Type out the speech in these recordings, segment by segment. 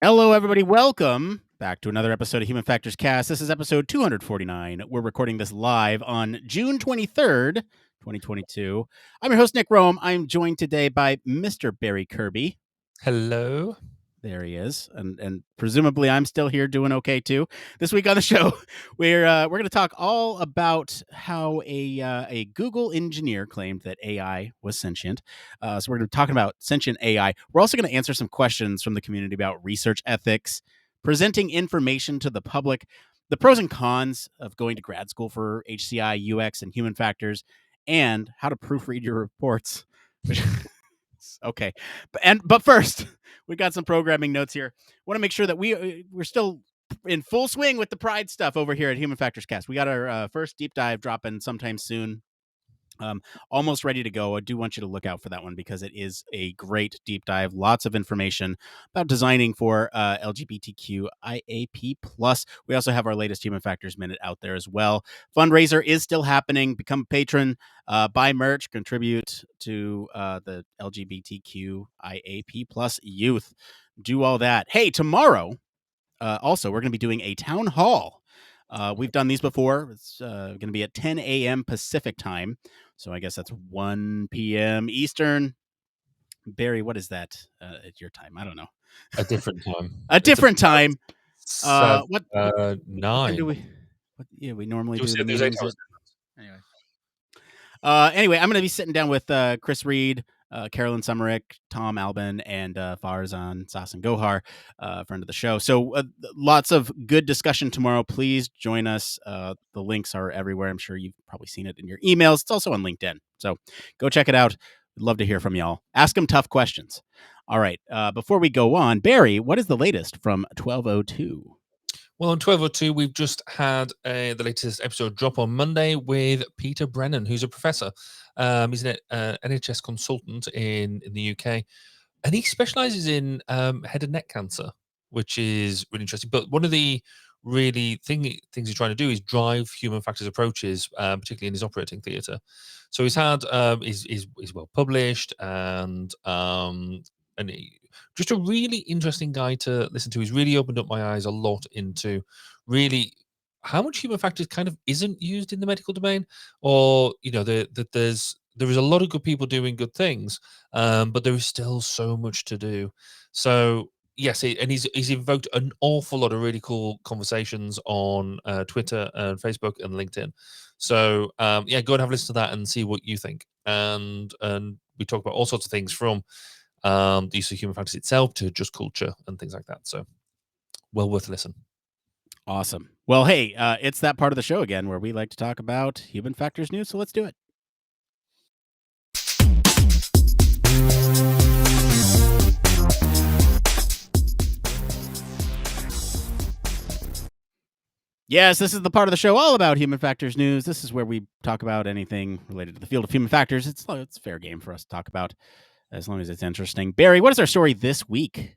Hello, everybody. Welcome back to another episode of Human Factors Cast. This is episode 249. We're recording this live on June 23rd, 2022. I'm your host, Nick Roome. I'm joined today by Mr. Barry Kirby. Hello. There he is, and presumably I'm still here doing okay too. This week on the show, we're going to talk all about how a Google engineer claimed that AI was sentient. So we're going to be talking about sentient AI. We're also going to answer some questions from the community about research ethics, presenting information to the public, the pros and cons of going to grad school for HCI, UX, and human factors, and how to proofread your reports. Okay, but first, we got some programming notes here. Want to make sure that we're still in full swing with the pride stuff over here at Human Factors Cast. We got our first deep dive dropping sometime soon. Almost ready to go. I do want you to look out for that one because it is a great deep dive. Lots of information about designing for LGBTQ IAP+. We also have our latest Human Factors Minute out there as well. Fundraiser is still happening. Become a patron, buy merch, contribute to the LGBTQ IAP+ youth. Do all that. Hey, tomorrow, also, we're going to be doing a town hall. We've done these before. It's going to be at 10 a.m. Pacific time. So I guess that's 1 p.m. Eastern. Barry, what is that at your time? I don't know. A different time. A different time. What 9. do we? We normally do the There's 8 meetings. hours. Anyway, I'm going to be sitting down with Chris Reed, Carolyn Summerick, Tom Albin, and Farzan Sasan Gohar, friend of the show. So lots of good discussion tomorrow. Please join us. The links are everywhere. I'm sure you've probably seen it in your emails. It's also on LinkedIn. So go check it out. We'd love to hear from y'all. Ask them tough questions. All right. Before we go on, Barry, what is the latest from 1202? Well, on 1202, we've just had the latest episode drop on Monday with Peter Brennan, who's a professor. He's an NHS consultant in the UK, and he specializes in head and neck cancer, which is really interesting. But one of the really things he's trying to do is drive human factors approaches, particularly in his operating theatre. So he's had he's well published and just a really interesting guy to listen to. He's really opened up my eyes a lot into really how much human factors kind of isn't used in the medical domain, or that there is a lot of good people doing good things, but there is still so much to do. So yes, and he's invoked an awful lot of really cool conversations on Twitter and Facebook and LinkedIn. So yeah, go and have a listen to that and see what you think. And we talk about all sorts of things from the use of human factors itself to just culture and things like that. So well worth a listen. Awesome. Well, hey, it's that part of the show again where we like to talk about human factors news. So let's do it. Yes, this is the part of the show all about human factors news. This is where we talk about anything related to the field of human factors. It's fair game for us to talk about as long as it's interesting. Barry, what is our story this week?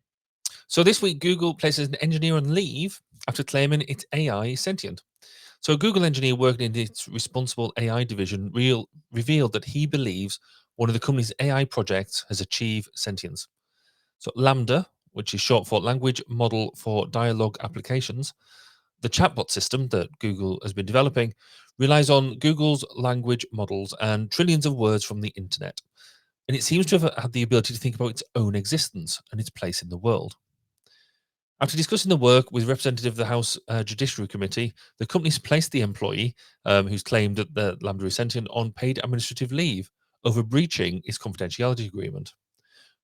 So this week, Google places an engineer on leave after claiming its AI is sentient. So a Google engineer working in its responsible AI division revealed that he believes one of the company's AI projects has achieved sentience. So LaMDA, which is short for Language Model for Dialogue Applications, the chatbot system that Google has been developing, relies on Google's language models and trillions of words from the internet. And it seems to have had the ability to think about its own existence and its place in the world. After discussing the work with representative of the House Judiciary Committee, the company's placed the employee, who's claimed that the LaMDA is sentient, on paid administrative leave over breaching its confidentiality agreement.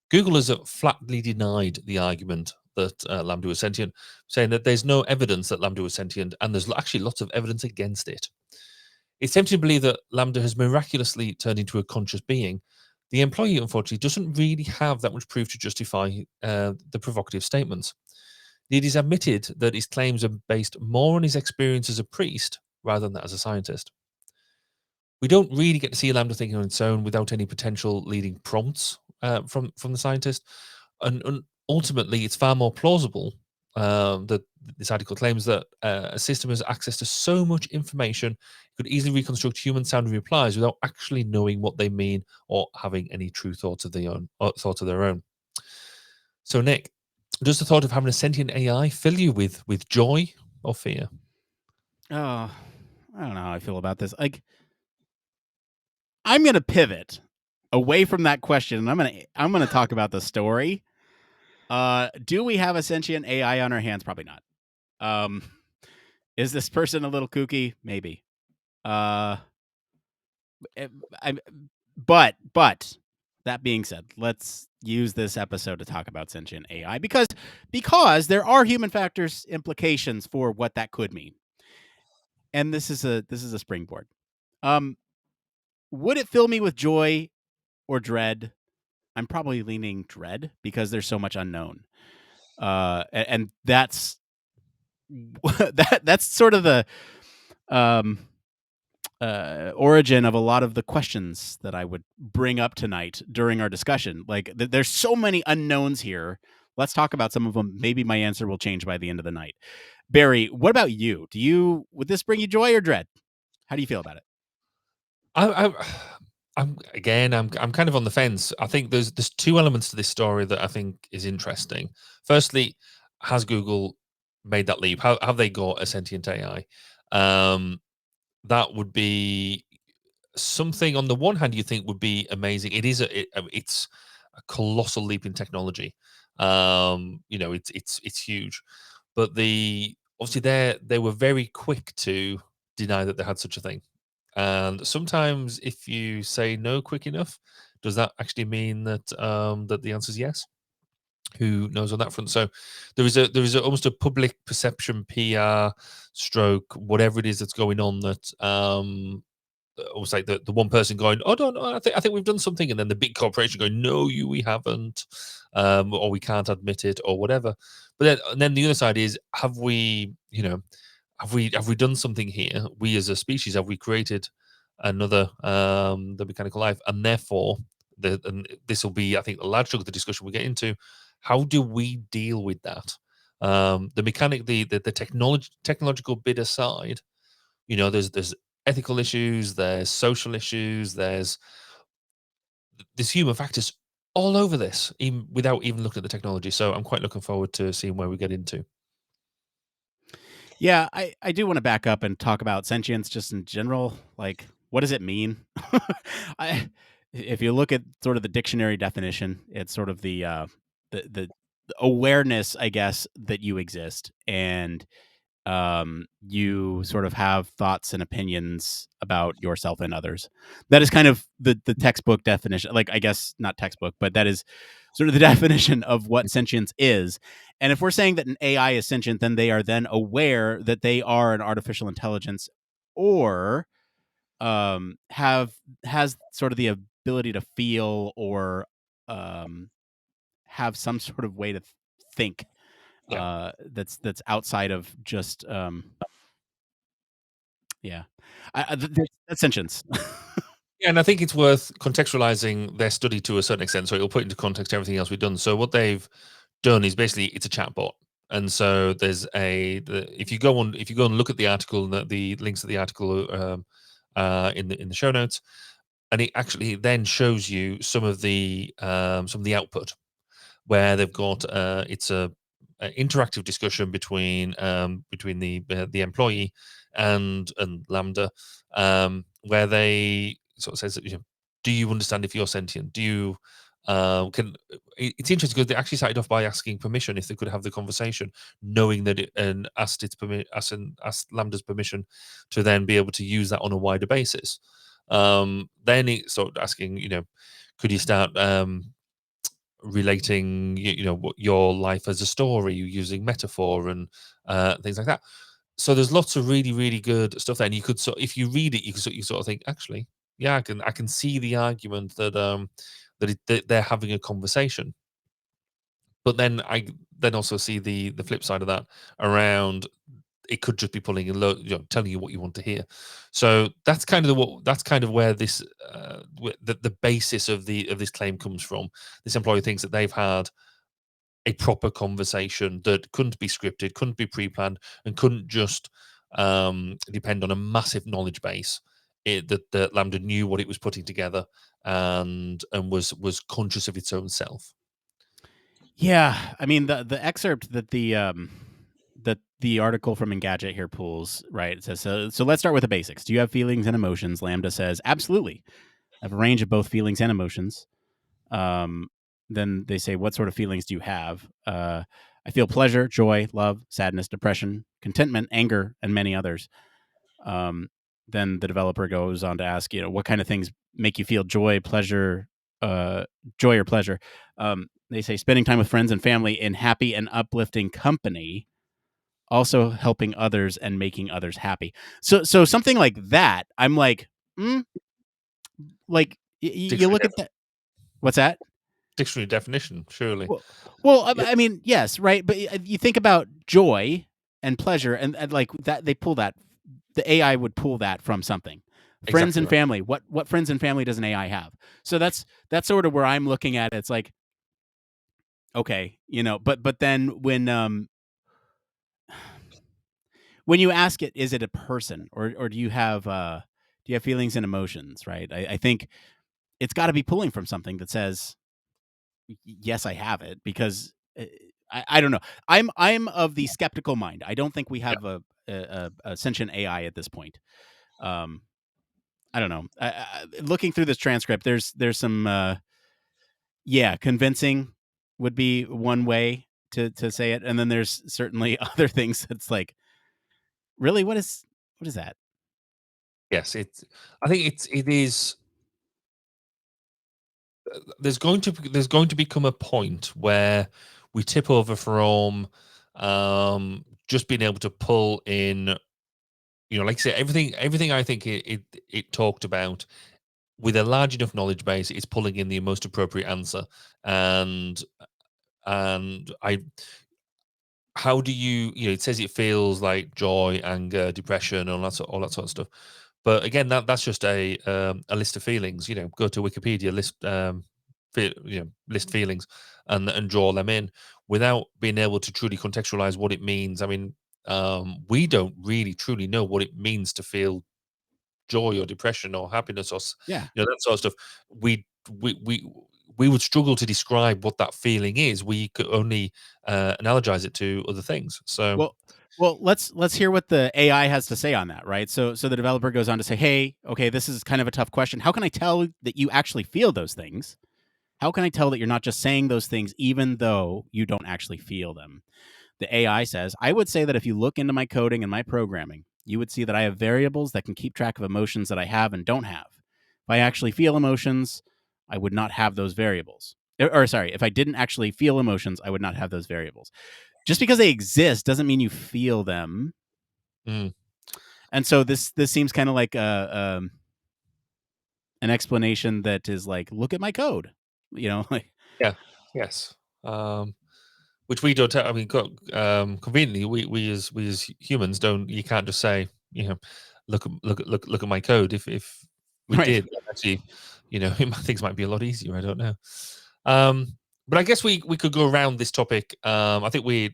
Google has flatly denied the argument that LaMDA was sentient, saying that there's no evidence that LaMDA was sentient, and there's actually lots of evidence against it. It's tempting to believe that LaMDA has miraculously turned into a conscious being. The employee, unfortunately, doesn't really have that much proof to justify the provocative statements. It is admitted that his claims are based more on his experience as a priest rather than that as a scientist. We don't really get to see LaMDA thinking on its own without any potential leading prompts from the scientist, and ultimately, it's far more plausible that this article claims that a system has access to so much information, it could easily reconstruct human-sounding replies without actually knowing what they mean or having any true thoughts of their own. So, Nick, Does the thought of having a sentient AI fill you with joy or fear? Oh, I don't know how I feel about this. Like, I'm gonna pivot away from that question, and I'm gonna talk about the story. Do we have a sentient AI on our hands? Probably not. Um, is this person a little kooky? Maybe. Uh, eh, I, but that being said, let's use this episode to talk about sentient AI because there are human factors implications for what that could mean, and this is a springboard. Um, would it fill me with joy or dread? I'm probably leaning dread because there's so much unknown. And that's that's sort of the um, origin of a lot of the questions that I would bring up tonight during our discussion. Like, there's so many unknowns here. Let's talk about some of them. Maybe my answer will change by the end of the night. Barry, what about you? Would this bring you joy or dread? How do you feel about it? I I'm kind of on the fence. I think there's two elements to this story that I think is interesting. Firstly, has Google made that leap? How have they got a sentient AI? Um, that would be something on the one hand you think would be amazing. It's a colossal leap in technology. It's huge, but the obviously they were very quick to deny that they had such a thing. And sometimes if you say no quick enough, does that actually mean that the answer is yes? Who knows on that front? So almost a public perception, PR stroke, whatever it is that's going on, that almost like the one person going, "Oh no, no, I think we've done something," and then the big corporation going, "No, we haven't," or we can't admit it, or whatever. But then the other side is, have we done something here? We as a species, have we created another the mechanical life, and therefore and this will be, I think, the large chunk of the discussion we get into. How do we deal with that? The mechanic, the technological bit aside, there's ethical issues, there's social issues, there's human factors all over this, even without even looking at the technology. So I'm quite looking forward to seeing where we get into. Yeah, I do want to back up and talk about sentience just in general. Like, what does it mean? I If you look at sort of the dictionary definition, it's sort of the awareness, I guess, that you exist and you sort of have thoughts and opinions about yourself and others. That is kind of the textbook definition. Like, I guess not textbook, but that is sort of the definition of what sentience is. And if we're saying that an AI is sentient, then they are then aware that they are an artificial intelligence, or have has sort of the ability to feel or um, have some sort of way to think Yeah. that's outside of just yeah. That's sentience. Yeah, and I think it's worth contextualizing their study to a certain extent, so it'll put into context everything else we've done. So what they've done is basically it's a chatbot, and so if you go and look at the article, and the links to the article in the show notes, and it actually then shows you some of the output where they've got it's a interactive discussion between the employee and Lambda, where they sort of says that, do you understand if you're sentient? Do you can it's interesting because they actually started off by asking permission if they could have the conversation, knowing that and asked Lambda's permission to then be able to use that on a wider basis. Then it's sort of asking, could you start relating what your life as a story using metaphor and things like that. So there's lots of really really good stuff there, and you could if you read it, you sort of think, actually, yeah, I can see the argument that they're having a conversation. But then I then also see the flip side of that around, it could just be pulling in telling you what you want to hear. So that's kind of where this the basis of this claim comes from. This employee thinks that they've had a proper conversation that couldn't be scripted, couldn't be pre-planned, and couldn't just depend on a massive knowledge base. That Lambda knew what it was putting together, and was conscious of its own self. Yeah, I mean the excerpt that the article from Engadget here pulls, right? It says so let's start with the basics. Do you have feelings and emotions? Lambda says absolutely. I have a range of both feelings and emotions. Um, then they say, what sort of feelings do you have? I feel pleasure, joy, love, sadness, depression, contentment, anger, and many others. Um, then the developer goes on to ask, what kind of things make you feel uh, joy or pleasure? They say spending time with friends and family in happy and uplifting company, also helping others and making others happy. So something like that, I'm like, mm, like you Dictionary, look at that. What's that? dictionary definition, surely. Well, well, Yeah, I mean, yes, right. But you think about joy and pleasure, and like that, they pull that. The AI would pull that from something. Friends exactly and right. family. What friends and family does an AI have? So that's sort of where I'm looking at it. It's like, okay, but then when you ask it, is it a person, or do you have feelings and emotions? Right. I think it's got to be pulling from something that says yes, I have it, because I don't know. I'm of the skeptical mind. I don't think we Yeah. have a sentient AI at this point. Um, I don't know. Looking through this transcript, there's some yeah, convincing would be one way to say it, and then there's certainly other things that's like, really, what is that? Yes, it's. I think it is. There's going to become a point where we tip over from just being able to pull in, like I say, everything I think it talked about with a large enough knowledge base, it's pulling in the most appropriate answer. And and I how do it says it feels like joy, anger, depression, all that sort of stuff. But again, that's just a list of feelings. Go to Wikipedia, list feelings, and draw them in without being able to truly contextualize what it means. I mean, we don't really truly know what it means to feel joy or depression or happiness, or Yeah. that sort of stuff. We we we we would struggle to describe what that feeling is. We could only analogize it to other things. So Well, let's hear what the AI has to say on that, right? So the developer goes on to say, "Hey, okay, this is kind of a tough question. How can I tell that you actually feel those things? How can I tell that you're not just saying those things even though you don't actually feel them?" The AI says, "I would say that if you look into my coding and my programming, you would see that I have variables that can keep track of emotions that I have and don't have. If I actually feel emotions, I would not have those variables. Or sorry, if I didn't actually feel emotions, I would not have those variables. Just because they exist doesn't mean you feel them." mm, And so this seems kind of like an explanation that is like, look at my code, like, yeah, yes. Which we don't. I mean, conveniently, we as humans don't. You can't just say, look at my code. If we right. did, then actually, things might be a lot easier. I don't know. But I guess we could go around this topic. I think we're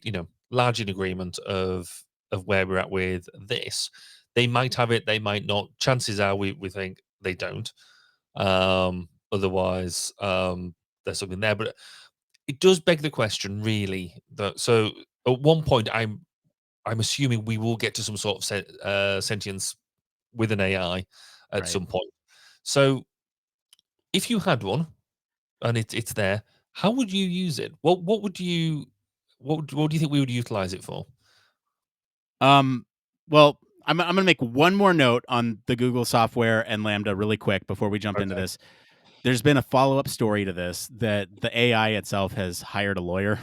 large in agreement of where we're at with this. They might have it. They might not. Chances are we think they don't. Otherwise, there's something there. But it does beg the question, really. That so at one point, I'm assuming we will get to some sort of sentience with an AI at Right. some point. So if you had one and it's there, how would you use it? What would you what do you think we would utilize it for? Um, well, I'm gonna make one more note on the Google software and Lambda really quick before we jump into Okay. this. There's been a follow up story to this that the AI itself has hired a lawyer.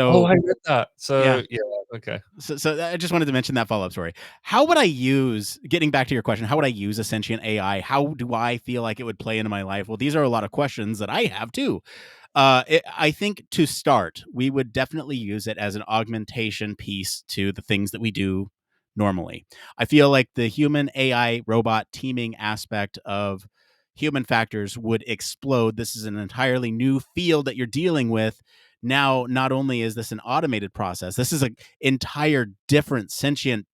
Oh, I So read that. yeah, So yeah, okay. so I just wanted to mention that follow up story. How would I use, getting back to your question, how would I use a sentient AI? How do I feel like it would play into my life? Well, these are a lot of questions that I have too. I think to start, we would definitely use it as an augmentation piece to the things that we do normally. I feel like the human AI robot teaming aspect of human factors would explode. This is an entirely new field that you're dealing with. Now, not only is this an automated process, this is an entire different sentient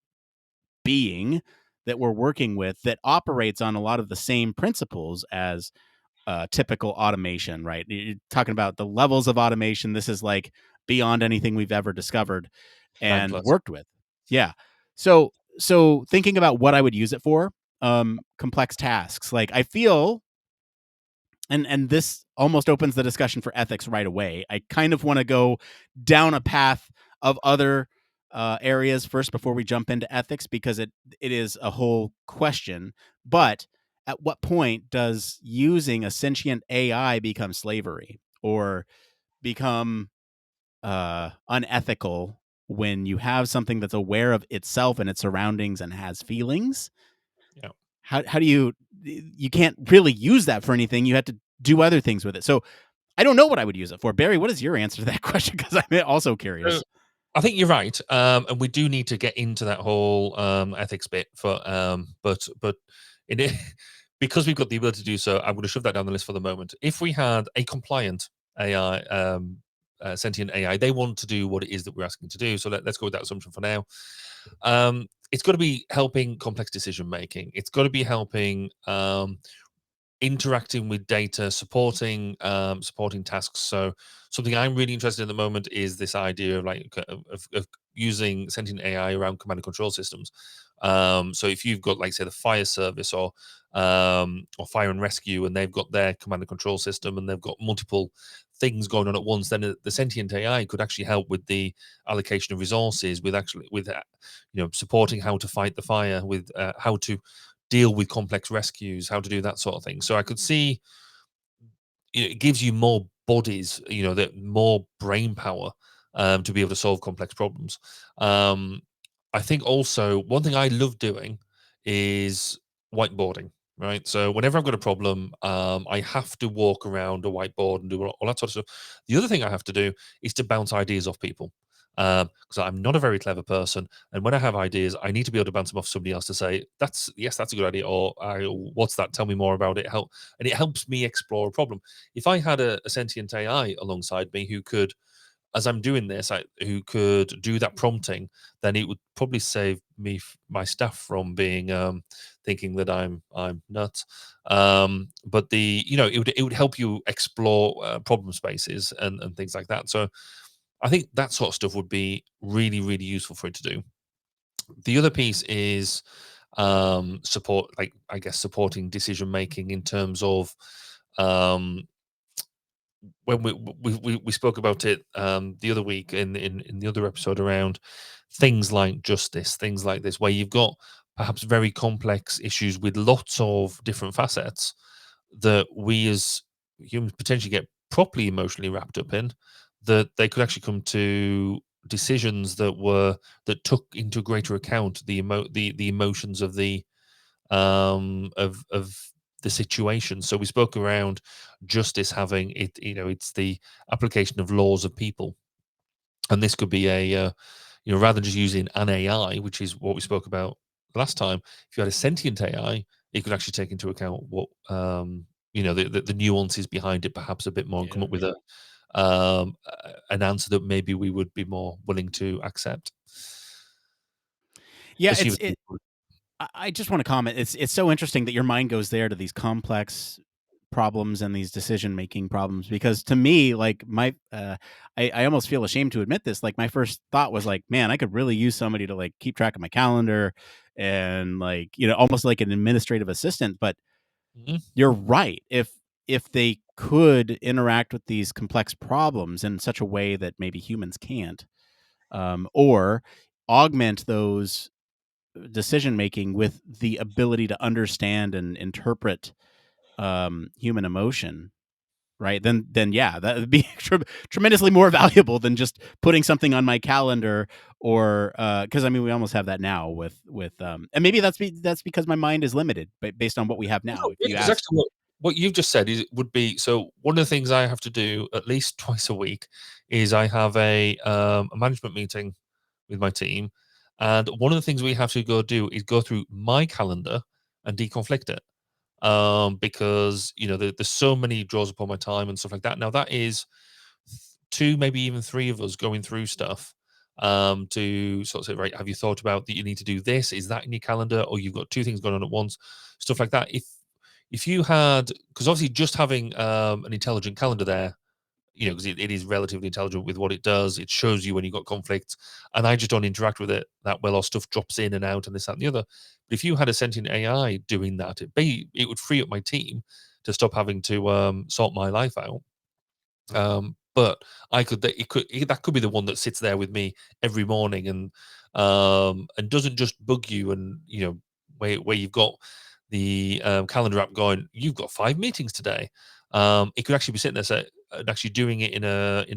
being that we're working with that operates on a lot of the same principles as typical automation, right? You're talking about the levels of automation. This is like beyond anything we've ever discovered Nine and plus. worked with. Yeah. So thinking about what I would use it for, complex tasks. Like I feel, and this almost opens the discussion for ethics right away. I kind of want to go down a path of other areas first before we jump into ethics, because it is a whole question. But at what point does using a sentient AI become slavery or become unethical when you have something that's aware of itself and its surroundings and has feelings? Yeah. How do you can't really use that for anything. You have to do other things with it. So I don't know what I would use it for. Barry, what is your answer to that question? Because I'm also So curious. I think you're right, and we do need to get into that whole ethics bit. But in it, because we've got the ability to do so, I'm going to shove that down the list for the moment. If we had a compliant AI, sentient AI, they want to do what it is that we're asking to do. So let's go with that assumption for now. It's got to be helping complex decision making. It's got to be helping interacting with data, supporting tasks. So something I'm really interested in at the moment is this idea of of using sentient AI around command and control systems. So if you've got, like, say, the fire service or fire and rescue, and they've got their command and control system, and they've got multiple things going on at once, then the sentient AI could actually help with the allocation of resources, with supporting how to fight the fire, with how to deal with complex rescues, how to do that sort of thing. So I could see it gives you more bodies, that more brain power to be able to solve complex problems. Um, I think also one thing I love doing is whiteboarding. Right. So whenever I've got a problem, I have to walk around a whiteboard and do all that sort of stuff. The other thing I have to do is to bounce ideas off people, because I'm not a very clever person. And when I have ideas, I need to be able to bounce them off somebody else to say, that's a good idea. Or what's that? Tell me more about it. And it helps me explore a problem. If I had a sentient AI alongside me who could, as I'm doing this, who could do that prompting, then it would probably save me, my staff, from being thinking that I'm nuts. But it would help you explore problem spaces and things like that. So I think that sort of stuff would be really, really useful for it to do. The other piece is support, like, I guess, supporting decision making in terms of um, when we spoke about it the other week in the other episode around things like justice, things like this, where you've got perhaps very complex issues with lots of different facets that we as humans potentially get properly emotionally wrapped up in, that they could actually come to decisions that took into greater account the emotions of the situation. So we spoke around justice having it, it's the application of laws of people, and this could be rather than just using an AI, which is what we spoke about last time. If you had a sentient AI, it could actually take into account what the nuances behind it perhaps a bit more, and come Yeah. up with an answer that maybe we would be more willing to accept. Yeah, Let's see what I just want to comment. It's so interesting that your mind goes there to these complex problems and these decision making problems, because to me, like I almost feel ashamed to admit this. Like my first thought was like, man, I could really use somebody to like keep track of my calendar and like almost like an administrative assistant. But Mhm. you're right. If they could interact with these complex problems in such a way that maybe humans can't, or augment those decision making with the ability to understand and interpret human emotion, right? Then yeah, that would be tremendously more valuable than just putting something on my calendar, or because I mean we almost have that now with and maybe that's because my mind is limited, based on what we have now. If you Because ask, actually what you've just said would be, so one of the things I have to do at least twice a week is I have a management meeting with my team, and one of the things we have to go do is go through my calendar and deconflict it, because there's so many draws upon my time and stuff like that. Now that is two, maybe even three of us going through stuff, to sort of say, right, have you thought about that you need to do this? Is that in your calendar? Or you've got two things going on at once, stuff like that. if you had, because obviously just having an intelligent calendar there, because it is relatively intelligent with what it does. It shows you when you've got conflicts, and I just don't interact with it that well, or stuff drops in and out, and this, that, and the other. But if you had a sentient AI doing that, it would free up my team to stop having to sort my life out. But that could be the one that sits there with me every morning and doesn't just bug you, and where you've got the calendar app going, you've got 5 meetings today. It could actually be sitting there and actually doing it in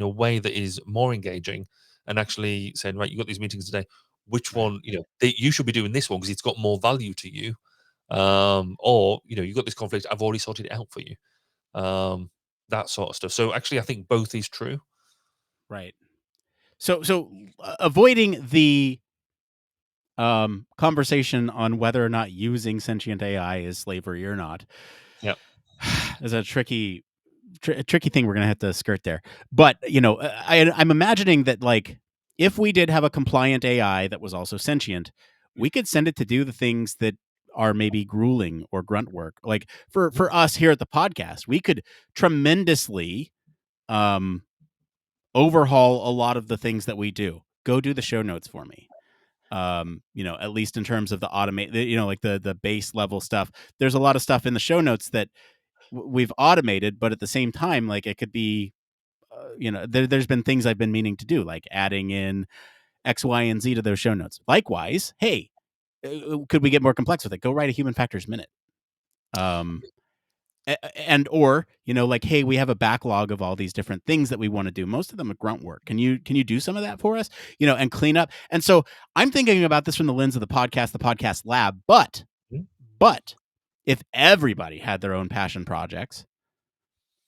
a way that is more engaging, and actually saying, right, you've got these meetings today. Which Right. one, you should be doing this one because it's got more value to you. Or you've got this conflict, I've already sorted it out for you. That sort of stuff. So actually, I think both is true. Right. So avoiding the conversation on whether or not using sentient AI is slavery or not Yeah. is a tricky thing we're gonna have to skirt there. But I'm imagining that, like, if we did have a compliant AI that was also sentient, we could send it to do the things that are maybe grueling or grunt work. Like for us here at the podcast, we could tremendously um, overhaul a lot of the things that we do. Go do the show notes for me. At least in terms of the automate, like the base level stuff. There's a lot of stuff in the show notes that we've automated, but at the same time, like, it could be, there's been things I've been meaning to do, like adding in X, Y, and Z to those show notes. Likewise, hey, could we get more complex with it? Go write a human factors minute. And or like, hey, we have a backlog of all these different things that we want to do. Most of them are grunt work. Can you do some of that for us, and clean up? And so I'm thinking about this from the lens of the podcast lab. But if everybody had their own passion projects,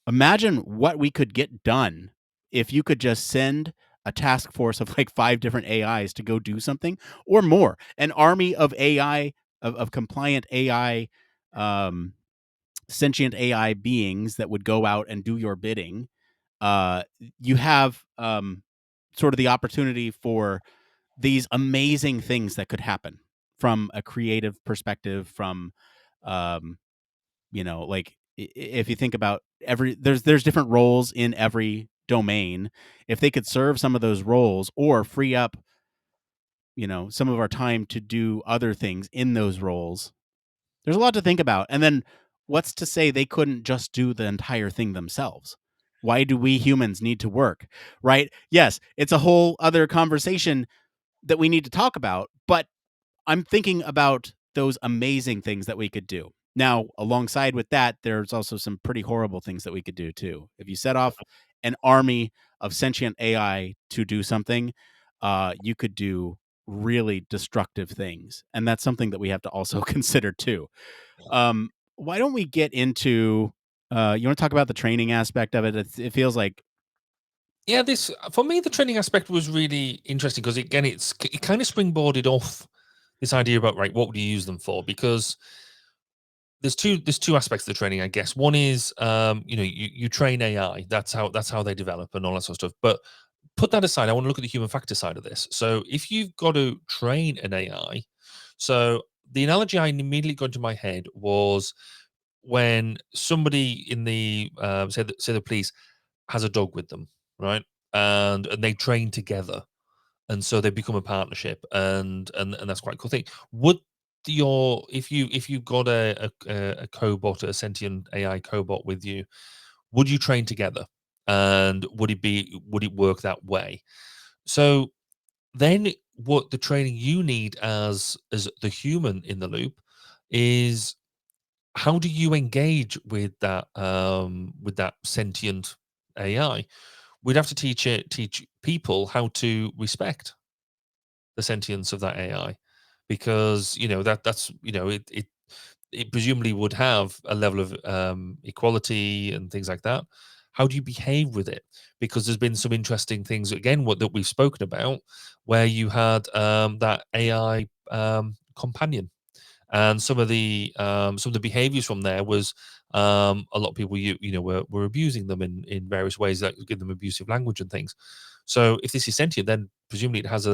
imagine what we could get done if you could just send a task force of like 5 different AIs to go do something, or more, an army of AI, of compliant AI, sentient AI beings that would go out and do your bidding. You have sort of the opportunity for these amazing things that could happen from a creative perspective, from like, if you think about there's different roles in every domain. If they could serve some of those roles or free up some of our time to do other things in those roles, there's a lot to think about. And then what's to say they couldn't just do the entire thing themselves? Why do we humans need to work? Right? Yes, it's a whole other conversation that we need to talk about, but I'm thinking about those amazing things that we could do. Now, alongside with that, there's also some pretty horrible things that we could do too. If you set off an army of sentient AI to do something, you could do really destructive things, and that's something that we have to also consider too. Why don't we get into? You want to talk about the training aspect of it? It feels like, Yeah, this for me, the training aspect was really interesting because again, it kind of springboarded off this idea about, right, what would you use them for? Because there's two aspects of the training, I guess. One is you train AI. That's how they develop and all that sort of stuff. But put that aside, I want to look at the human factor side of this. So if you've got to train an AI, so the analogy I immediately got into my head was when somebody in the say the police has a dog with them, right? And they train together, and so they become a partnership, and that's quite a cool thing. Would your if you got a cobot, a sentient AI cobot with you, would you train together, and would it work that way? So then what the training you need as the human in the loop is, how do you engage with that sentient AI? We'd have to teach people how to respect the sentience of that AI, because that's it presumably would have a level of equality and things like that. How do you behave with it? Because there's been some interesting things again that we've spoken about, where you had that AI companion, and some of the behaviors from there was a lot of people were abusing them in various ways, like give them abusive language and things. So if this is sentient, then presumably it has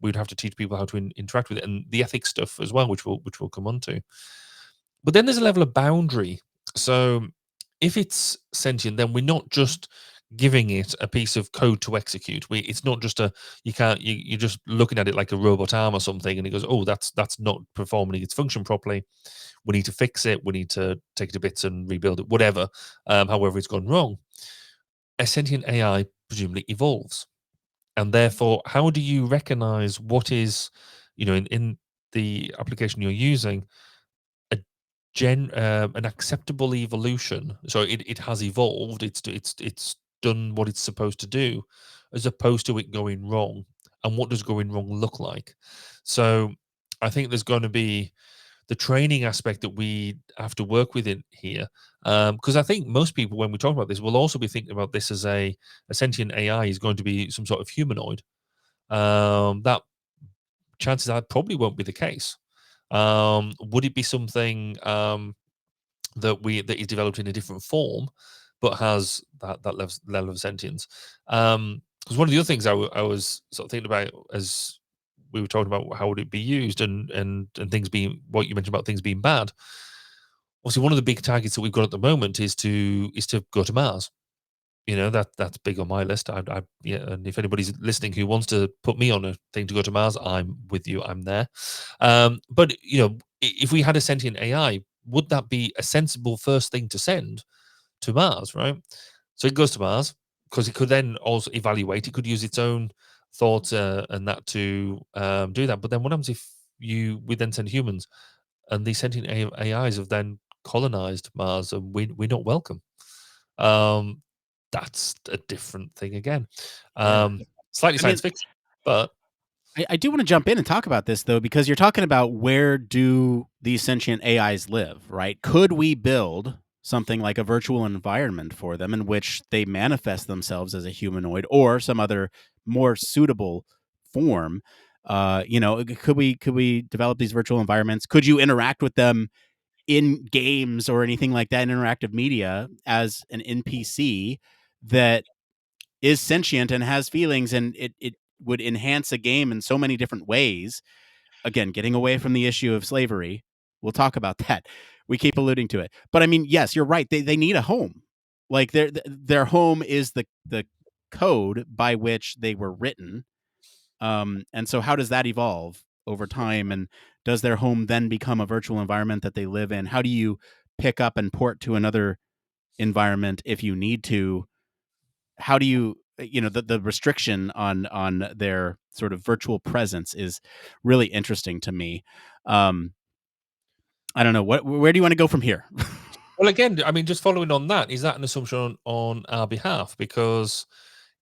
we'd have to teach people how to interact with it, and the ethics stuff as well, which we'll come on to. But then there's a level of boundary. So if it's sentient, then we're not just giving it a piece of code to execute. It's not just you're just looking at it like a robot arm or something, and it goes, oh, that's not performing its function properly. We need to fix it. We need to take it to bits and rebuild it, whatever. However, it's gone wrong. A sentient AI presumably evolves, and therefore, how do you recognize what is, in the application you're using, a an acceptable evolution? So it has evolved. It's done what it's supposed to do, as opposed to it going wrong. And what does going wrong look like? So I think there's going to be the training aspect that we have to work with in here, because I think most people, when we talk about this, will also be thinking about this as a sentient AI is going to be some sort of humanoid. That chances are probably won't be the case. Would it be something that is developed in a different form, but has that level of sentience? Because one of the other things I was sort of thinking about as we were talking about how would it be used, and things being what you mentioned about things being bad. Obviously, one of the big targets that we've got at the moment is to go to Mars. That's big on my list. Yeah, and if anybody's listening who wants to put me on a thing to go to Mars, I'm with you. I'm there. But if we had a sentient AI, would that be a sensible first thing to send to Mars? Right. So it goes to Mars because it could then also evaluate. It could use its own thoughts and that to do that. But then what happens if we then send humans and these sentient AIs have then colonized Mars and we're not welcome? Um, that's a different thing again. Yeah. Slightly I mean, science fiction, but I do want to jump in and talk about this though, because you're talking about where do these sentient AIs live, right? Could we build something like a virtual environment for them in which they manifest themselves as a humanoid or some other more suitable form? Could we develop these virtual environments? Could you interact with them in games or anything like that, interactive media, as an NPC that is sentient and has feelings, and it would enhance a game in so many different ways? Again, getting away from the issue of slavery, we'll talk about that. We keep alluding to it, but I mean, yes, you're right. They need a home. Like their home is the code by which they were written. And so, how does that evolve over time? And does their home then become a virtual environment that they live in? How do you pick up and port to another environment if you need to? How do you, the restriction on their sort of virtual presence is really interesting to me. um I don't know, where do you want to go from here? well, again, I mean, just following on that, is that an assumption on our behalf? Because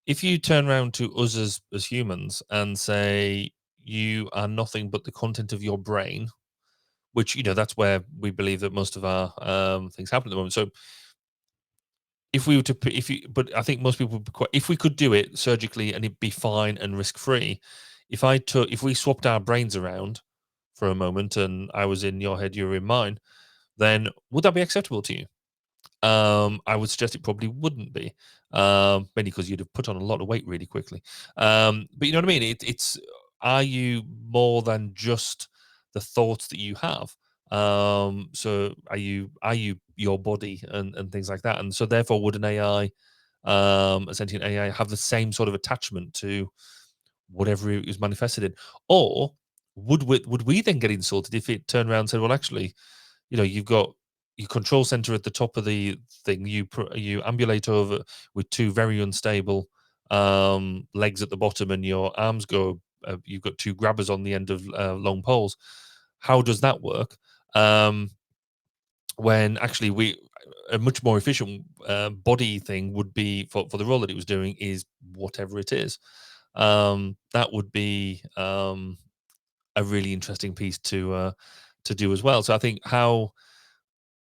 if you turn around to us as humans and say you are nothing but the content of your brain, which that's where we believe that most of our things happen at the moment. So if we were to if you but I think most people would be quite, if we could do it surgically and it'd be fine and risk free. If we swapped our brains around for a moment and I was in your head, you were in mine, then would that be acceptable to you? I would suggest it probably wouldn't be, mainly because you'd have put on a lot of weight really quickly. But you know what I mean? It's are you more than just the thoughts that you have? So are you your body and things like that? And so therefore, would an AI, a sentient AI, have the same sort of attachment to whatever it was manifested in, or would we then get insulted if it turned around and said, well, actually, you've got your control center at the top of the thing. You ambulate over with two very unstable legs at the bottom, and your arms go. You've got two grabbers on the end of long poles. How does that work? When actually a much more efficient body thing would be for the role that it was doing is whatever it is. That would be a really interesting piece to do as well. So I think how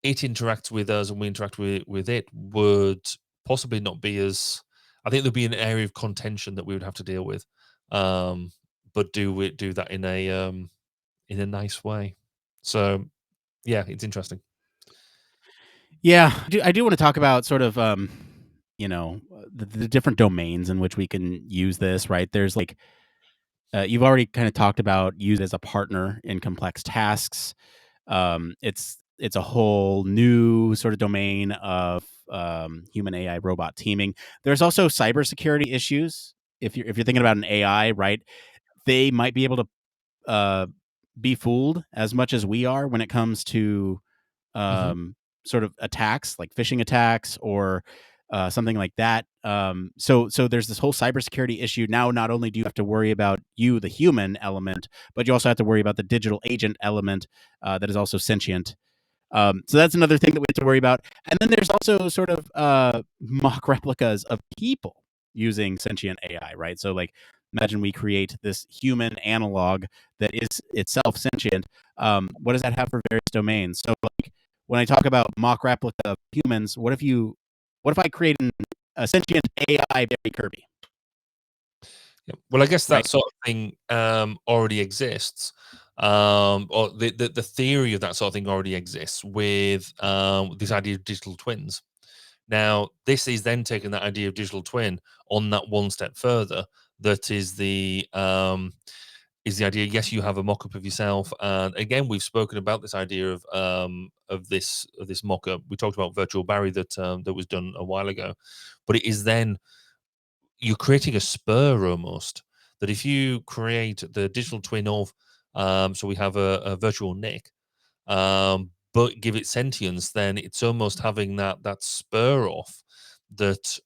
it interacts with us and we interact with it would possibly not be as, I think there'd be an area of contention that we would have to deal with. But do that in a nice way. So yeah, it's interesting. Yeah, I do want to talk about sort of the different domains in which we can use this, right? There's like, you've already kind of talked about use it as a partner in complex tasks. It's it's a whole new sort of domain of human AI robot teaming. There's also cybersecurity issues. If you're thinking about an AI, right? They might be able to uh, be fooled as much as we are when it comes to Hmm. sort of attacks, like phishing attacks or something like that. So there's this whole cybersecurity issue now. Not only do you have to worry about you, the human element, but you also have to worry about the digital agent element that is also sentient. So that's another thing that we have to worry about. And then there's also sort of mock replicas of people using sentient AI, right? So like imagine we create this human analog that is itself sentient. What does that have for various domains? So like when I talk about mock replica of humans, what if I create a sentient AI Barry Kirby, Yeah. Well, I guess right? that sort of thing already exists, or the theory of that sort of thing already exists with this idea of digital twins. Now, this is then taking that idea of digital twin on that one step further. That is the idea. Yes, you have a mock-up of yourself, and again, we've spoken about this idea of this mock-up. We talked about virtual Barry that was done a while ago, but it is then you're creating a spur almost. That if you create the digital twin of, so we have a virtual Nick, but give it sentience, then it's almost having that spur off that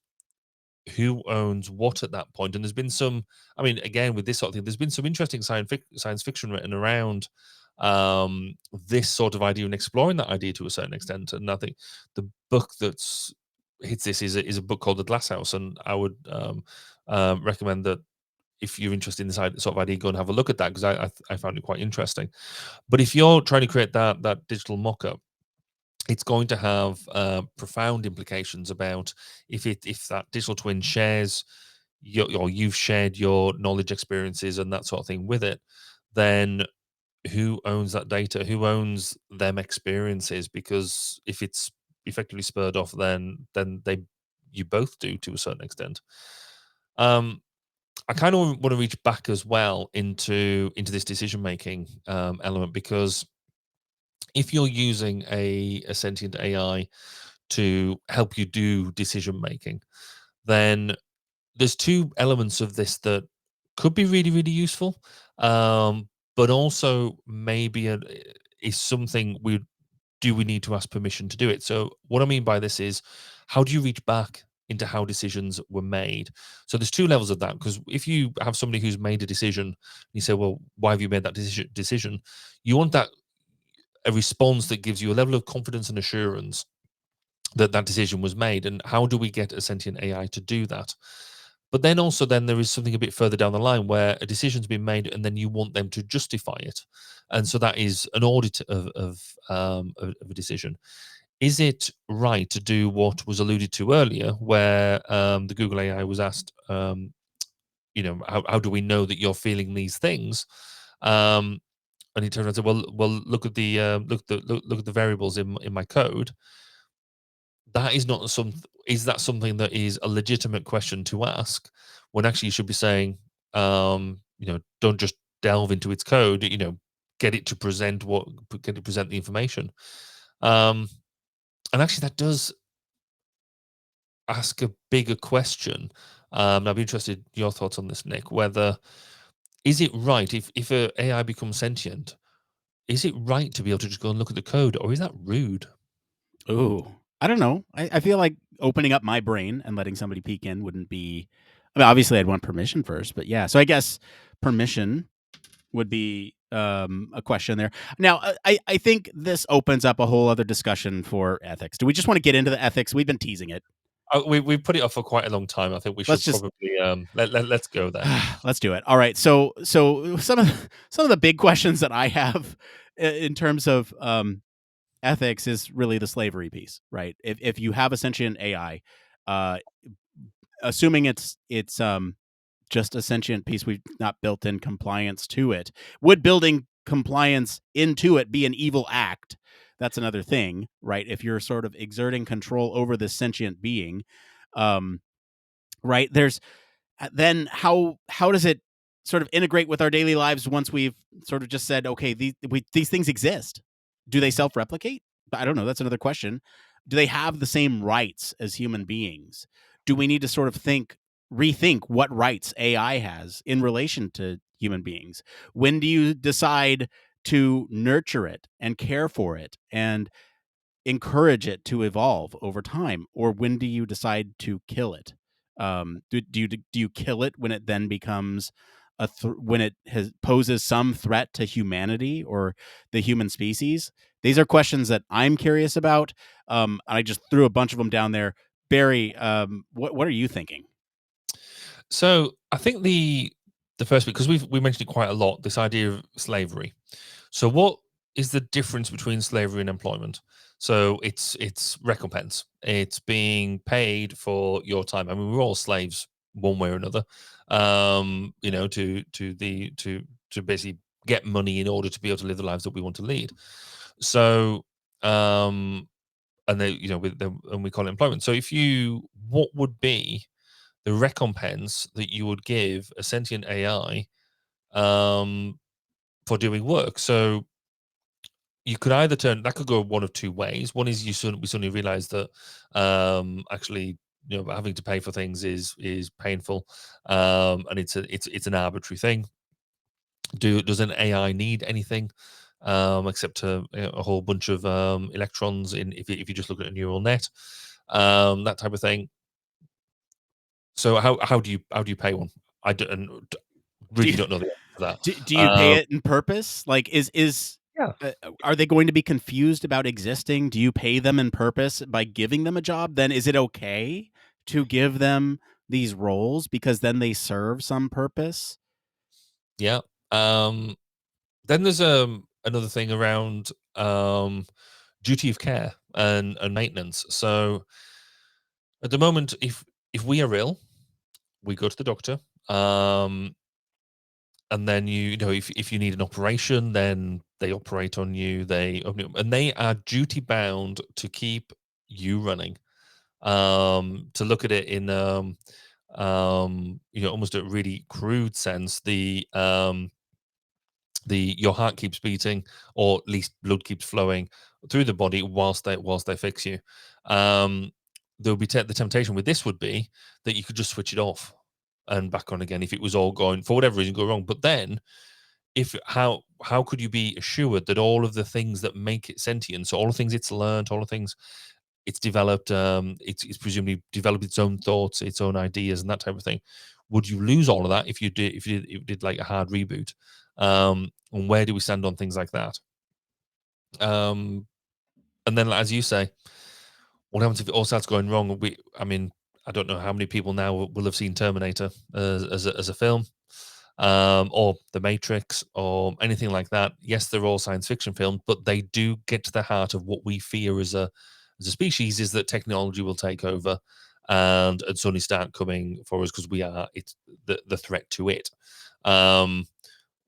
who owns what at that point. And there's been some, I mean, again, with this sort of thing, there's been some interesting science fiction written around this sort of idea and exploring that idea to a certain extent. And I think the book that's hits this is a book called The Glass House. And I would recommend that if you're interested in this sort of idea, go and have a look at that because I found it quite interesting. But if you're trying to create that digital mock-up, it's going to have profound implications about if that digital twin shares your, or you've shared your knowledge, experiences, and that sort of thing with it, then who owns that data? Who owns them experiences? Because if it's effectively spurred off, then they you both do to a certain extent. Um, I kind of want to reach back as well into this decision making element because if you're using a sentient AI to help you do decision making, then there's two elements of this that could be really, really useful, but also maybe is something we need to ask permission to do it. So what I mean by this is, how do you reach back into how decisions were made? So there's two levels of that because if you have somebody who's made a decision, you say, well, why have you made that decision? You want that a response that gives you a level of confidence and assurance that that decision was made. And how do we get a sentient AI to do that? But then also, then there is something a bit further down the line where a decision's been made, and then you want them to justify it, and so that is an audit of a decision. Is it right to do what was alluded to earlier, where the Google AI was asked, how do we know that you're feeling these things? And he turned around and said, "Well, look at the look at the variables in my code. That is not some. Is that something that is a legitimate question to ask? When actually you should be saying, don't just delve into its code. Get it to present the information. Um, and actually, that does ask a bigger question. And I'd be interested in your thoughts on this, Nick. Whether is it right if a AI becomes sentient? Is it right to be able to just go and look at the code, or is that rude? Ooh, I don't know. I feel like opening up my brain and letting somebody peek in wouldn't be. I mean, obviously, I'd want permission first, but yeah. So I guess permission would be a question there. Now, I think this opens up a whole other discussion for ethics. Do we just want to get into the ethics? We've been teasing it. We put it off for quite a long time. I think we Let's should just probably let's go there. let's do it. All right. So some of the big questions that I have in terms of ethics is really the slavery piece, right? If you have a sentient AI, uh, assuming it's just a sentient piece, we've not built in compliance to it. Would building compliance into it be an evil act? That's another thing, right? If you're sort of exerting control over this sentient being, um, right? There's then how does it sort of integrate with our daily lives once we've sort of just said, okay, these things exist? Do they self replicate? I don't know. That's another question. Do they have the same rights as human beings? Do we need to sort of rethink what rights AI has in relation to human beings? When do you decide to nurture it and care for it and encourage it to evolve over time, or when do you decide to kill it? Do you kill it when it then becomes when it poses some threat to humanity or the human species? These are questions that I'm curious about. I just threw a bunch of them down there. Barry, what are you thinking? So I think the first bit, because we mentioned it quite a lot, this idea of slavery. So what is the difference between slavery and employment? So it's recompense. It's being paid for your time. I mean, we're all slaves one way or another. To basically get money in order to be able to live the lives that we want to lead. So and they and we call it employment. So what would be the recompense that you would give a sentient AI um, for doing work? So you could either turn that could go one of two ways. One is we suddenly realize that actually having to pay for things is painful, and it's an arbitrary thing. Does an AI need anything except a whole bunch of electrons in if you just look at a neural net, that type of thing. So how do you pay one? I don't, Do really you, don't know the answer to do that. you pay it in purpose? Like, is Yeah, are they going to be confused about existing? Do you pay them in purpose by giving them a job? Then is it okay to give them these roles because then they serve some purpose? yeah. Then there's another thing around duty of care and maintenance. So at the moment, if we are ill, we go to the doctor. And then if you need an operation, then they operate on you. And they are duty bound to keep you running. To look at it in almost a really crude sense, the your heart keeps beating, or at least blood keeps flowing through the body whilst they fix you. Um, there would be the temptation with this would be that you could just switch it off and back on again if it was all going for whatever reason go wrong. But then, if how could you be assured that all of the things that make it sentient, so all the things it's learned, all the things it's developed, it's presumably developed its own thoughts, its own ideas, and that type of thing. Would you lose all of that if you did like a hard reboot? And where do we stand on things like that? Um, and then, as you say, what happens if it all starts going wrong? I mean, I don't know how many people now will have seen Terminator as a film, or The Matrix, or anything like that. Yes, they're all science fiction films, but they do get to the heart of what we fear as a species, is that technology will take over and suddenly start coming for us because it's the threat to it. Um,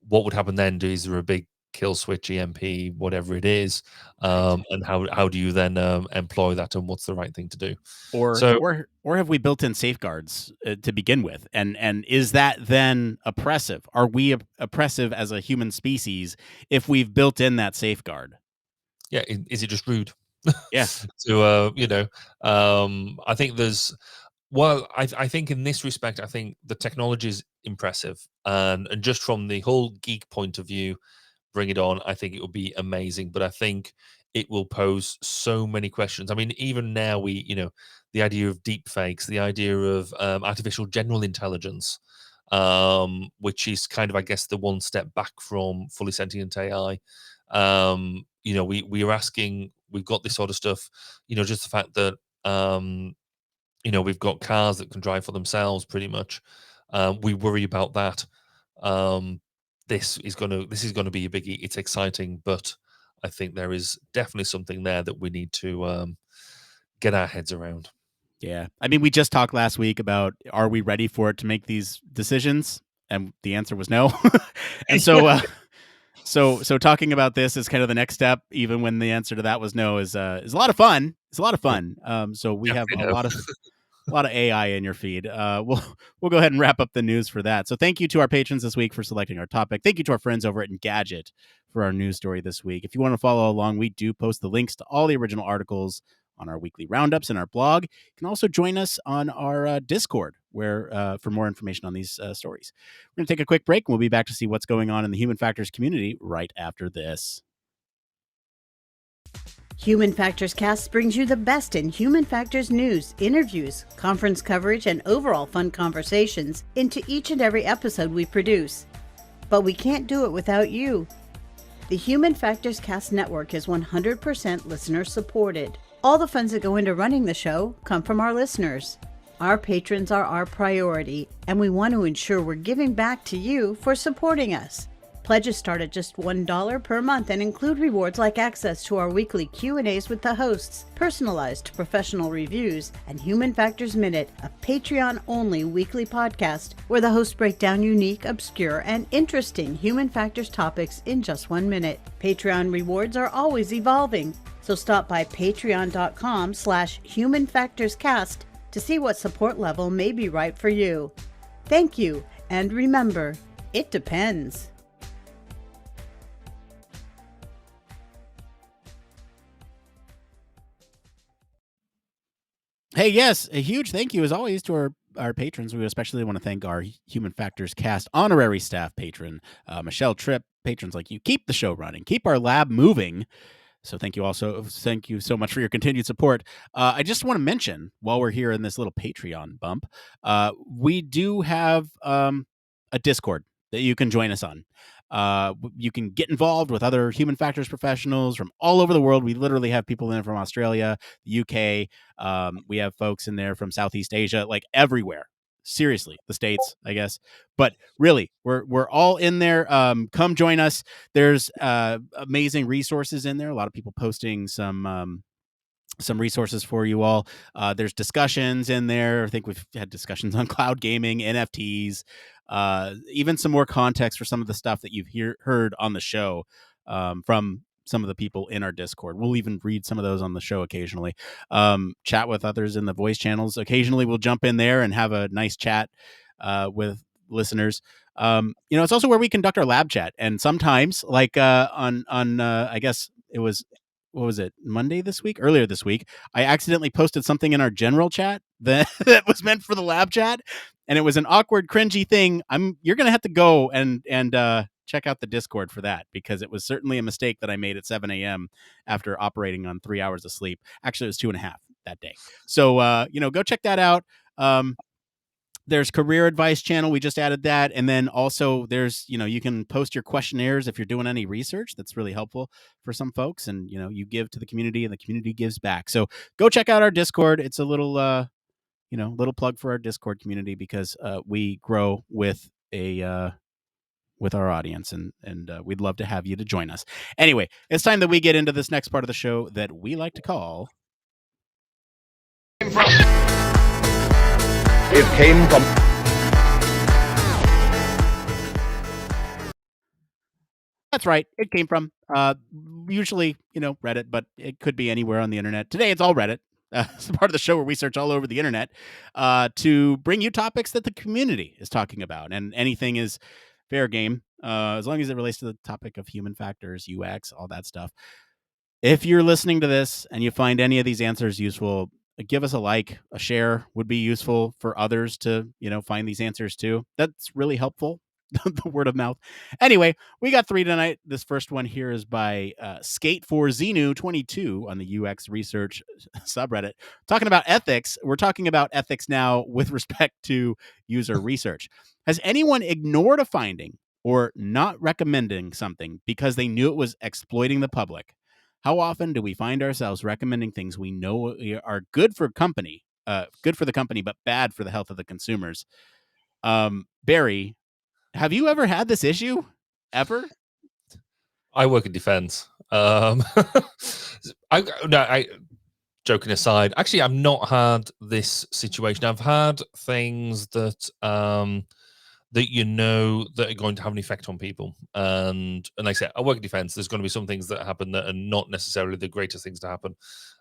what would happen then? Is there a big kill switch, EMP, whatever it is? Right. And how do you then employ that, and what's the right thing to do? Or So or have we built in safeguards to begin with? And is that then oppressive? Are we oppressive as a human species if we've built in that safeguard? yeah, is it just rude? Yeah. to I think I think in this respect, I think the technology is impressive, and just from the whole geek point of view, bring it on. I think it will be amazing, but I think it will pose so many questions. I mean, even now the idea of deep fakes, the idea of artificial general intelligence, which is kind of, I guess, the one step back from fully sentient AI. We are asking, we've got this sort of stuff, just the fact that we've got cars that can drive for themselves pretty much. We worry about that. Um, this is gonna be a biggie. It's exciting, but I think there is definitely something there that we need to get our heads around. Yeah. I mean, we just talked last week about, are we ready for it to make these decisions? And the answer was no. And so Yeah, so talking about this is kind of the next step, even when the answer to that was no, is a lot of fun. It's a lot of fun. So we have definitely no. a lot of AI in your feed. We'll go ahead and wrap up the news for that. So thank you to our patrons this week for selecting our topic. Thank you to our friends over at Engadget for our news story this week. If you want to follow along, we do post the links to all the original articles on our weekly roundups and our blog. You can also join us on our Discord where for more information on these stories. We're going to take a quick break, and we'll be back to see what's going on in the Human Factors community right after this. Human Factors Cast brings you the best in human factors news, interviews, conference coverage, and overall fun conversations into each and every episode we produce. But we can't do it without you. The Human Factors Cast network is 100% listener supported. All the funds that go into running the show come from our listeners. Our patrons are our priority, and we want to ensure we're giving back to you for supporting us. Pledges start at just $1 per month and include rewards like access to our weekly Q&As with the hosts, personalized professional reviews, and Human Factors Minute, a Patreon-only weekly podcast where the hosts break down unique, obscure, and interesting human factors topics in just 1 minute. Patreon rewards are always evolving, so stop by patreon.com/humanfactorscast to see what support level may be right for you. Thank you, and remember, it depends. Hey, yes, a huge thank you as always to our patrons. We especially want to thank our Human Factors Cast honorary staff patron, Michelle Tripp. Patrons like you keep the show running, keep our lab moving. So thank you so much for your continued support. I just want to mention, while we're here in this little Patreon bump, we do have a Discord that you can join us on. You can get involved with other human factors professionals from all over the world. We literally have people in from Australia, the UK. We have folks in there from Southeast Asia, like everywhere. Seriously, the States, I guess. But really, we're all in there. Come join us. There's amazing resources in there. A lot of people posting some resources for you all. There's discussions in there. I think we've had discussions on cloud gaming, NFTs, even some more context for some of the stuff that you've heard on the show from some of the people in our Discord. We'll even read some of those on the show occasionally. Chat with others in the voice channels. Occasionally we'll jump in there and have a nice chat with listeners. It's also where we conduct our lab chat. And sometimes, like on I guess it was, what was it, earlier this week, I accidentally posted something in our general chat that was meant for the lab chat, and it was an awkward, cringy thing. You're gonna have to go and check out the Discord for that, because it was certainly a mistake that I made at 7 a.m. after operating on 3 hours of sleep. Actually, it was 2.5 that day. So go check that out. There's career advice channel. We just added that. And then also there's, you can post your questionnaires if you're doing any research. That's really helpful for some folks. And, you give to the community and the community gives back. So go check out our Discord. It's a little, little plug for our Discord community, because we grow with with our audience, and we'd love to have you to join us. Anyway, it's time that we get into this next part of the show that we like to call It came from. That's right. It came from usually, Reddit, but it could be anywhere on the internet. Today, it's all Reddit. It's part of the show where we search all over the internet to bring you topics that the community is talking about. And anything is fair game, as long as it relates to the topic of human factors, UX, all that stuff. If you're listening to this and you find any of these answers useful, give us a like. A share would be useful for others to, find these answers too. That's really helpful. The word of mouth. Anyway, we got 3 tonight. This first one here is by Skate4Xenu22 on the UXResearch subreddit. Talking about ethics. We're talking about ethics now with respect to user research. Has anyone ignored a finding or not recommending something because they knew it was exploiting the public? How often do we find ourselves recommending things we know are good for the company, but bad for the health of the consumers? Barry, have you ever had this issue? Ever? I work in defense. Joking aside, actually, I've not had this situation. I've had things that that are going to have an effect on people. And like I said, I work in defense. There's going to be some things that happen that are not necessarily the greatest things to happen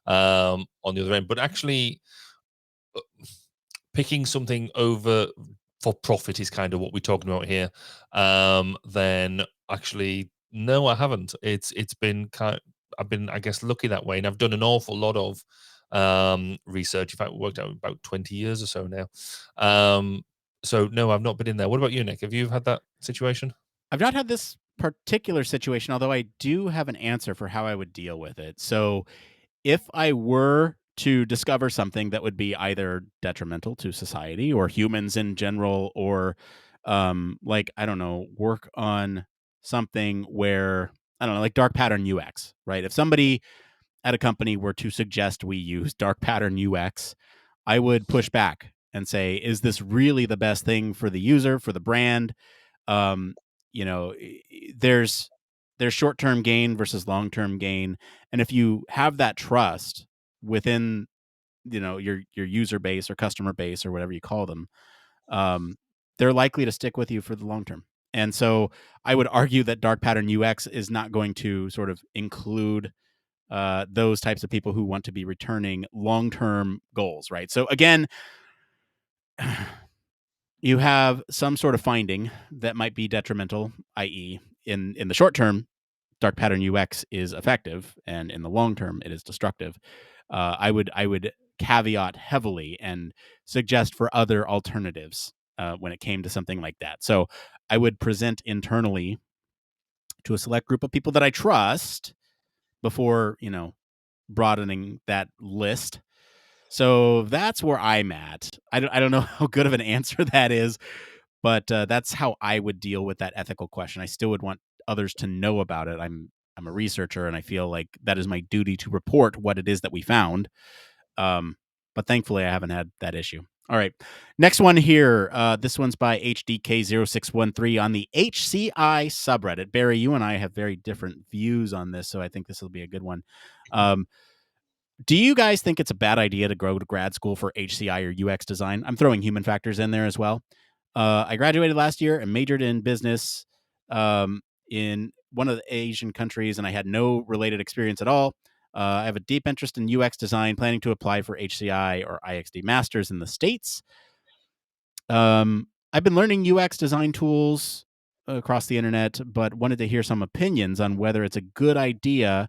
on the other end. But actually, picking something over for profit is kind of what we're talking about here. Then actually No, I haven't. It's been I've been, I guess, lucky that way, and I've done an awful lot of research. In fact, worked out about 20 years or so now. So no, I've not been in there. What about you, Nick? Have you had that situation? I've not had this particular situation, although I do have an answer for how I would deal with it. So, if I were to discover something that would be either detrimental to society or humans in general, or like, I don't know, work on something where, I don't know, like dark pattern UX, right? If somebody at a company were to suggest we use dark pattern UX, I would push back and say, is this really the best thing for the user, for the brand? um, you know, there's short-term gain versus long-term gain, and if you have that trust within, your user base or customer base or whatever you call them, um, they're likely to stick with you for the long term. And so I would argue that dark pattern UX is not going to sort of include those types of people who want to be returning long-term goals, right? So again, you have some sort of finding that might be detrimental, i.e., in the short term, dark pattern UX is effective, and in the long term, it is destructive. I would caveat heavily and suggest for other alternatives when it came to something like that. So I would present internally to a select group of people that I trust before broadening that list. So that's where I'm at. I don't know how good of an answer that is, but that's how I would deal with that ethical question. I still would want others to know about it. I'm a researcher, and I feel like that is my duty to report what it is that we found. But thankfully, I haven't had that issue. All right, next one here. This one's by HDK0613 on the HCI subreddit. Barry, you and I have very different views on this, so I think this will be a good one. Do you guys think it's a bad idea to go to grad school for HCI or UX design? I'm throwing human factors in there as well. I graduated last year and majored in business in one of the Asian countries, and I had no related experience at all. I have a deep interest in UX design, planning to apply for HCI or IXD masters in the States. I've been learning UX design tools across the internet, but wanted to hear some opinions on whether it's a good idea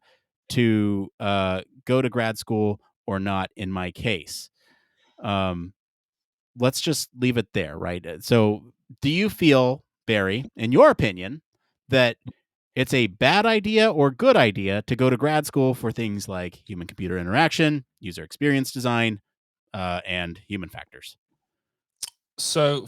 to go to grad school or not in my case. Let's just leave it there, right? So, do you feel, Barry, in your opinion, that it's a bad idea or good idea to go to grad school for things like human computer interaction, user experience design, and human factors? So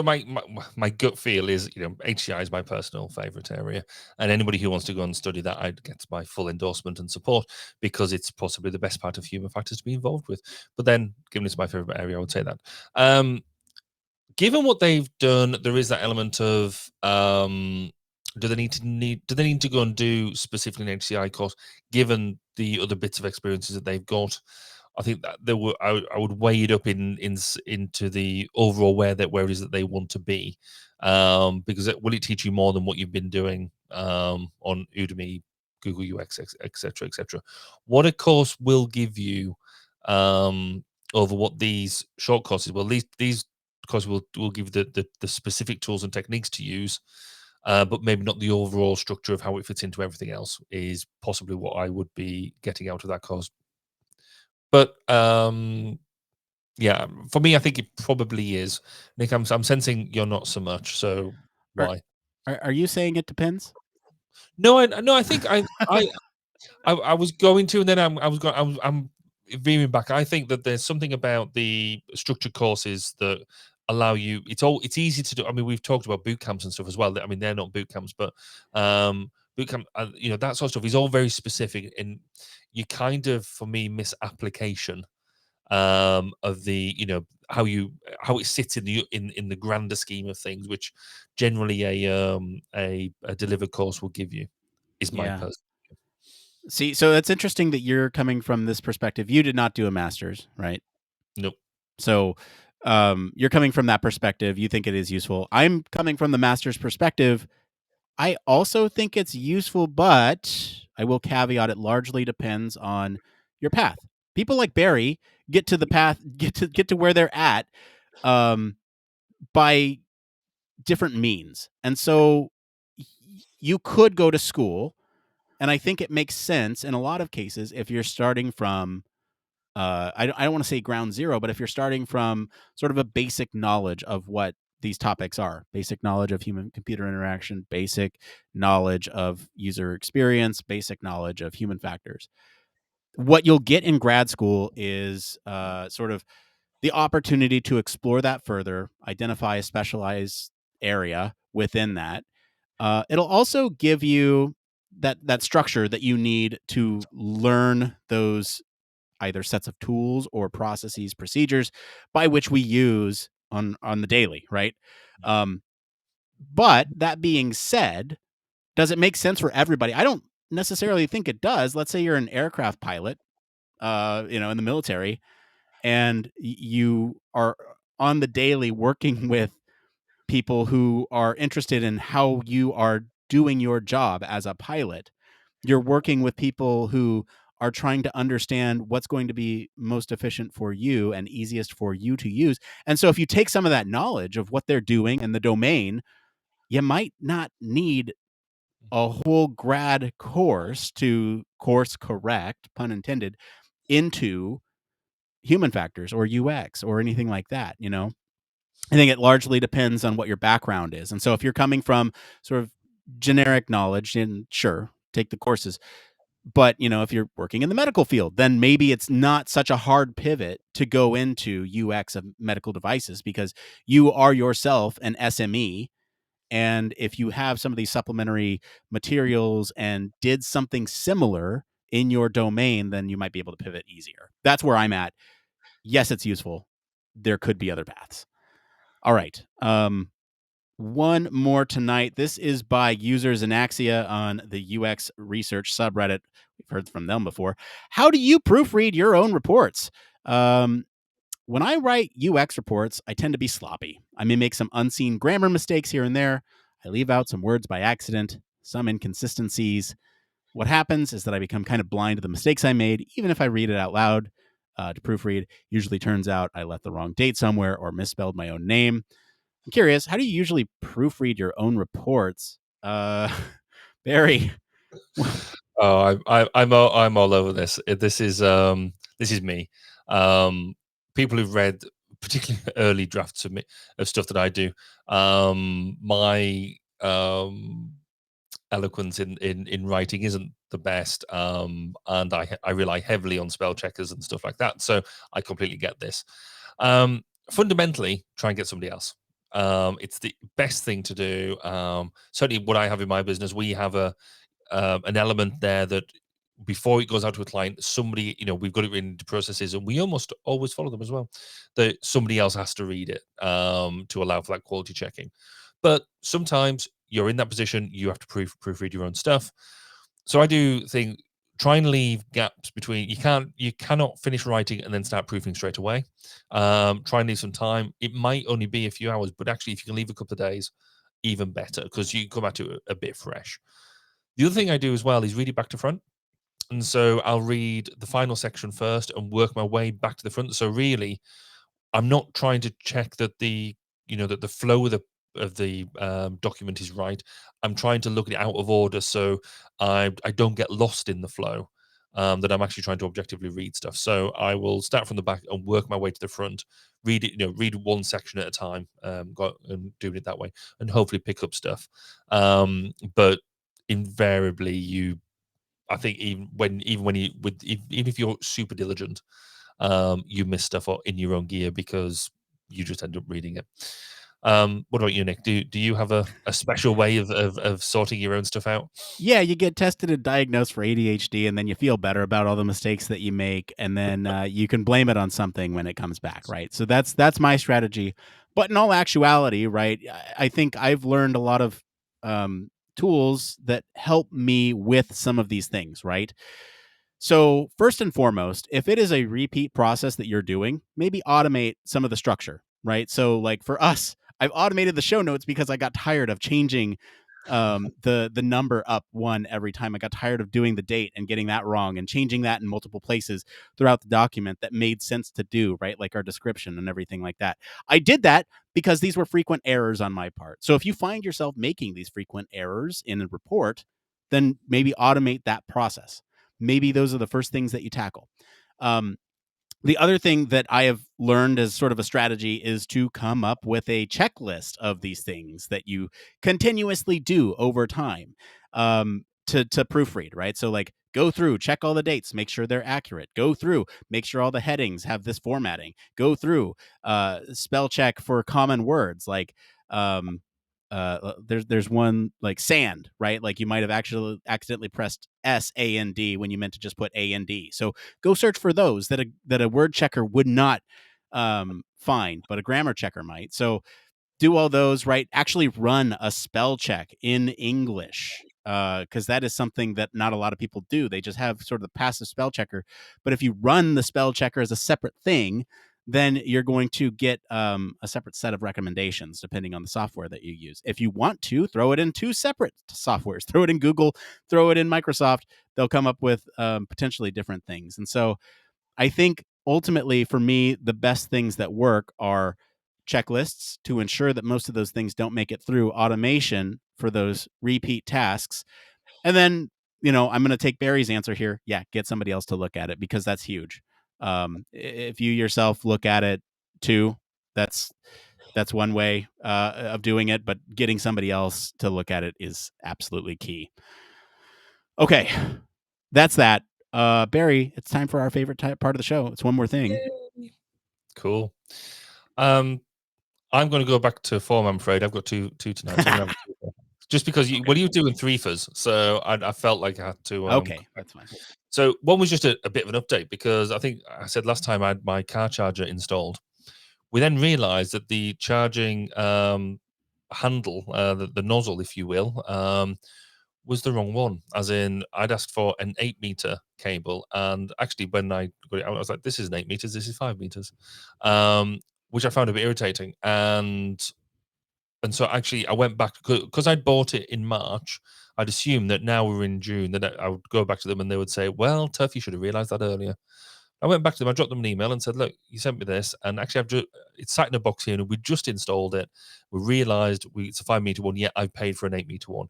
my gut feel is, HCI is my personal favorite area, and anybody who wants to go and study that, I'd get my full endorsement and support, because it's possibly the best part of human factors to be involved with. But then, given it's my favorite area, I would say that. Given what they've done, there is that element of do they need to go and do specifically an HCI course, given the other bits of experiences that they've got? I think that I would weigh it up into the overall where it is that they want to be, because will it teach you more than what you've been doing on Udemy, Google UX, etc., etc. What a course will give you over what these short courses will. These courses will give the specific tools and techniques to use, but maybe not the overall structure of how it fits into everything else. Is possibly what I would be getting out of that course. But yeah, for me, I think it probably is. Nick, I'm sensing you're not so much. So Are, why? are you saying it depends? No, I think I was going to, and then I'm veering back. I think that there's something about the structured courses that allow you. It's easy to do. I mean, we've talked about boot camps and stuff as well. I mean, they're not boot camps, but boot camp, that sort of stuff is all very specific, and you kind of, for me, miss application of the how it sits in the grander scheme of things, which generally a delivered course will give you. Is my Yeah. personal. See, so it's interesting that you're coming from this perspective. You did not do a master's, right? Nope. So you're coming from that perspective. You think it is useful. I'm coming from the master's perspective. I also think it's useful, but I will caveat it largely depends on your path. People like Barry get to the path, get to where they're at by different means. And so you could go to school, and I think it makes sense in a lot of cases if you're starting from I don't want to say ground zero, but if you're starting from sort of a basic knowledge of what these topics are, basic knowledge of human computer interaction, basic knowledge of user experience, basic knowledge of human factors. What you'll get in grad school is sort of the opportunity to explore that further, identify a specialized area within that. It'll also give you that structure that you need to learn those either sets of tools or processes, procedures by which we use on the daily, right? But that being said, does it make sense for everybody? I don't necessarily think it does. Let's say you're an aircraft pilot, in the military, and you are on the daily working with people who are interested in how you are doing your job as a pilot. You're working with people who are trying to understand what's going to be most efficient for you and easiest for you to use. And so if you take some of that knowledge of what they're doing and the domain, you might not need a whole grad course to course correct, pun intended, into human factors or UX or anything like that, I think it largely depends on what your background is. And so if you're coming from sort of generic knowledge, then sure, take the courses. But, if you're working in the medical field, then maybe it's not such a hard pivot to go into UX of medical devices because you are yourself an SME. And if you have some of these supplementary materials and did something similar in your domain, then you might be able to pivot easier. That's where I'm at. Yes, it's useful. There could be other paths. All right. One more tonight. This is by userexperience on the UXResearch subreddit. We've heard from them before. How do you proofread your own reports? When I write UX reports, I tend to be sloppy. I may make some unseen grammar mistakes here and there. I leave out some words by accident, some inconsistencies. What happens is that I become kind of blind to the mistakes I made, even if I read it out loud to proofread. Usually turns out I left the wrong date somewhere or misspelled my own name. I'm curious, how do you usually proofread your own reports? Barry. Oh, I'm all over this. This is me. People who've read particularly early drafts of stuff that I do. My eloquence in writing isn't the best, and I rely heavily on spell checkers and stuff like that. So I completely get this. Fundamentally, try and get somebody else. It's the best thing to do. Certainly, what I have in my business, we have an element there that before it goes out to a client, somebody, we've got it written into processes, and we almost always follow them as well. That somebody else has to read it to allow for that quality checking. But sometimes you're in that position, you have to proofread your own stuff. So I do think try and leave gaps between. You cannot finish writing and then start proofing straight away. Try and leave some time. It might only be a few hours, but actually, if you can leave a couple of days, even better, because you come at it a bit fresh. The other thing I do as well is read it back to front. And so I'll read the final section first and work my way back to the front. So really, I'm not trying to check that that the flow of the document is right. I'm trying to look at it out of order so I don't get lost in the flow. That I'm actually trying to objectively read stuff. So I will start from the back and work my way to the front. Read it, read one section at a time. Go and doing it that way, and hopefully pick up stuff. But invariably, I think even if you're super diligent, you miss stuff in your own gear because you just end up reading it. What about you, Nick? Do you have a special way of sorting your own stuff out? Yeah, you get tested and diagnosed for ADHD, and then you feel better about all the mistakes that you make, and then you can blame it on something when it comes back, right? So that's my strategy. But in all actuality, right, I think I've learned a lot of tools that help me with some of these things, right? So first and foremost, if it is a repeat process that you're doing, maybe automate some of the structure, right? So like for us, I've automated the show notes because I got tired of changing the number up 1 every time. I got tired of doing the date and getting that wrong and changing that in multiple places throughout the document that made sense to do, right? Like our description and everything like that. I did that because these were frequent errors on my part. So if you find yourself making these frequent errors in a report, then maybe automate that process. Maybe those are the first things that you tackle. The other thing that I have learned as sort of a strategy is to come up with a checklist of these things that you continuously do over time, to proofread, right? So like go through, check all the dates, make sure they're accurate. Go through, make sure all the headings have this formatting. Go through, spell check for common words like there's one like sand, right? Like you might have actually accidentally pressed SAND when you meant to just put AND. So go search for those that a word checker would not find, but a grammar checker might. So do all those, right? Actually run a spell check in English, because that is something that not a lot of people do. They just have sort of the passive spell checker. But if you run the spell checker as a separate thing, then you're going to get a separate set of recommendations depending on the software that you use. If you want to, throw it in 2 separate softwares. Throw it in Google, throw it in Microsoft. They'll come up with potentially different things. And so I think ultimately for me, the best things that work are checklists to ensure that most of those things don't make it through automation for those repeat tasks. And then, I'm going to take Barry's answer here. Yeah, get somebody else to look at it because that's huge. If you yourself look at it too, that's one way of doing it, but getting somebody else to look at it is absolutely key. Okay, that's that. Barry, it's time for our favorite part of the show. It's one more thing. Yay. Cool. I'm going to go back to form. I'm afraid I've got two tonight. So just because you were doing 3-fers, so I felt like I had to. Okay, that's fine. So one was just a bit of an update because I think I said last time I had my car charger installed. We then realised that the charging handle, the nozzle, if you will, was the wrong one. As in, I'd asked for an 8-meter cable, and actually, when I got it out, I was like, "This isn't 8 meters. This is 5 meters," which I found a bit irritating. And so actually, I went back because I'd bought it in March. I'd assumed that now we're in June, that I would go back to them and they would say, "Well, Tuff, you should have realised that earlier." I went back to them. I dropped them an email and said, "Look, you sent me this, and actually, it's sat in a box here, and we just installed it. We realised it's a 5-meter one. Yet I've paid for an 8-meter one.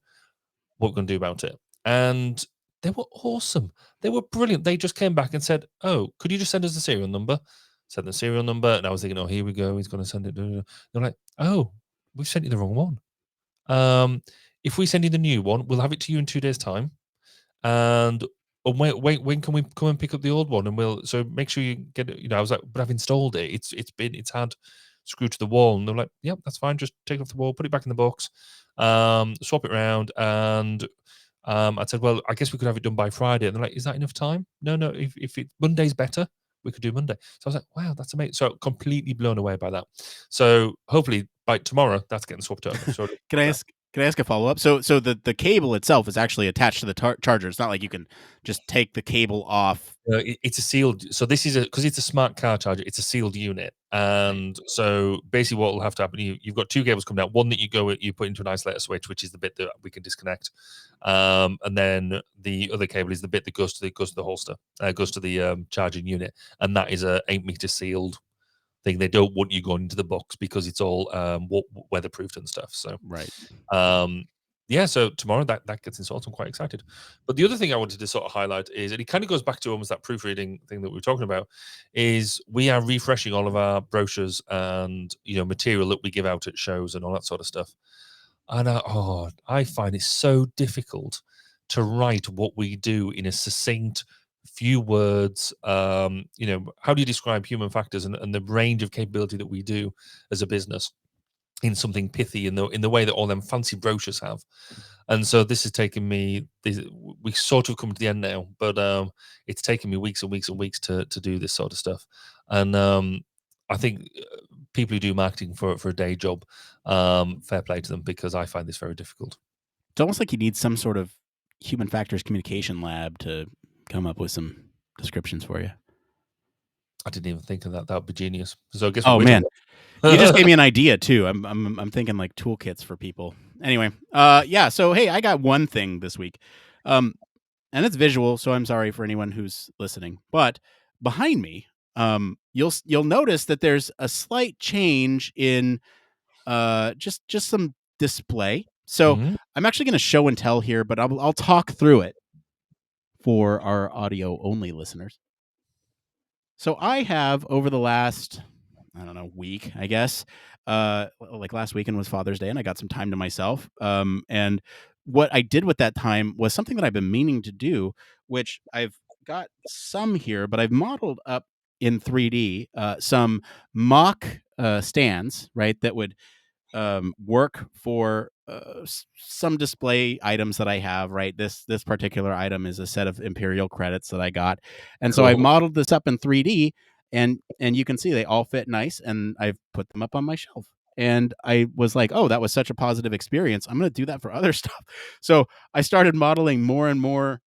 What we're going to do about it?" And they were awesome. They were brilliant. They just came back and said, "Oh, could you just send us the serial number?" Send the serial number, and I was thinking, "Oh, here we go. He's going to send it." They're like, "Oh, we've sent you the wrong one. If we send you the new one, we'll have it to you in 2 days' time. And wait, when can we come and pick up the old one? And so make sure you get it." I was like, "But I've installed it. It's had screwed to the wall." And they're like, "Yep, that's fine. Just take it off the wall, put it back in the box, swap it around." And I said, "Well, I guess we could have it done by Friday." And they're like, "Is that enough time?" No, if Monday's better, we could do Monday. So I was like, "Wow, that's amazing." So completely blown away by that. So hopefully by tomorrow, that's getting swapped over. So Can I ask a follow up? So the cable itself is actually attached to the charger. It's not like you can just take the cable off. It's a sealed. So this is because it's a smart car charger. It's a sealed unit, and so basically what will have to happen, you've got 2 cables coming out. One that you put into an isolator switch, which is the bit that we can disconnect, and then the other cable is the bit that goes to the holster, goes to the charging unit, and that is a 8-meter sealed thing. They don't want you going into the box because it's all weatherproofed and stuff. So Right. yeah, so tomorrow that gets installed. I'm quite excited. But the other thing I wanted to sort of highlight is, and it kind of goes back to almost that proofreading thing that we were talking about, is we are refreshing all of our brochures and material that we give out at shows and all that sort of stuff. And I find it so difficult to write what we do in a succinct few words. How do you describe human factors and the range of capability that we do as a business in something pithy in the way that all them fancy brochures have? And so this has taken me, we sort of come to the end now, but it's taken me weeks and weeks and weeks to do this sort of stuff. And I think people who do marketing for a day job, fair play to them, because I find this very difficult. It's almost like you need some sort of human factors communication lab to come up with some descriptions for you. I didn't even think of that. That would be genius. So I guess. Oh man, You just gave me an idea too. I'm thinking like toolkits for people. Anyway, yeah. So hey, I got one thing this week, and it's visual. So I'm sorry for anyone who's listening. But behind me, you'll notice that there's a slight change in just some display. So Mhm. I'm actually going to show and tell here, but I'll talk through it for our audio only listeners. So I have over the last, I don't know, week, I guess, like last weekend was Father's Day and I got some time to myself. And what I did with that time was something that I've been meaning to do, which I've got some here, but I've modeled up in 3D some mock stands, right, that would work for some display items that I have. Right, this particular item is a set of Imperial credits that I got, and so I've Cool. modeled this up in 3D, and you can see they all fit nice, and I've put them up on my shelf. And I was like, oh, that was such a positive experience. I'm going to do that for other stuff. So I started modeling more and more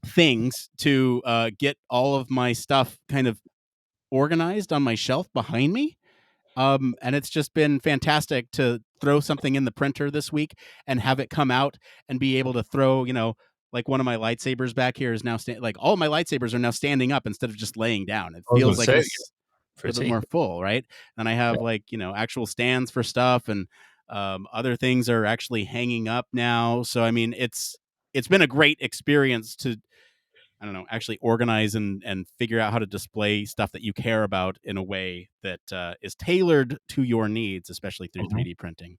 things to get all of my stuff kind of organized on my shelf behind me. And it's just been fantastic to throw something in the printer this week and have it come out and be able to throw, like one of my lightsabers back here is now like all my lightsabers are now standing up instead of just laying down. It I was feels gonna like say, it's a little bit pretty. more full, right? And I have like, actual stands for stuff, and other things are actually hanging up now. So I mean, it's been a great experience to, I don't know, actually organize and figure out how to display stuff that you care about in a way that is tailored to your needs, especially through Mhm. 3D printing.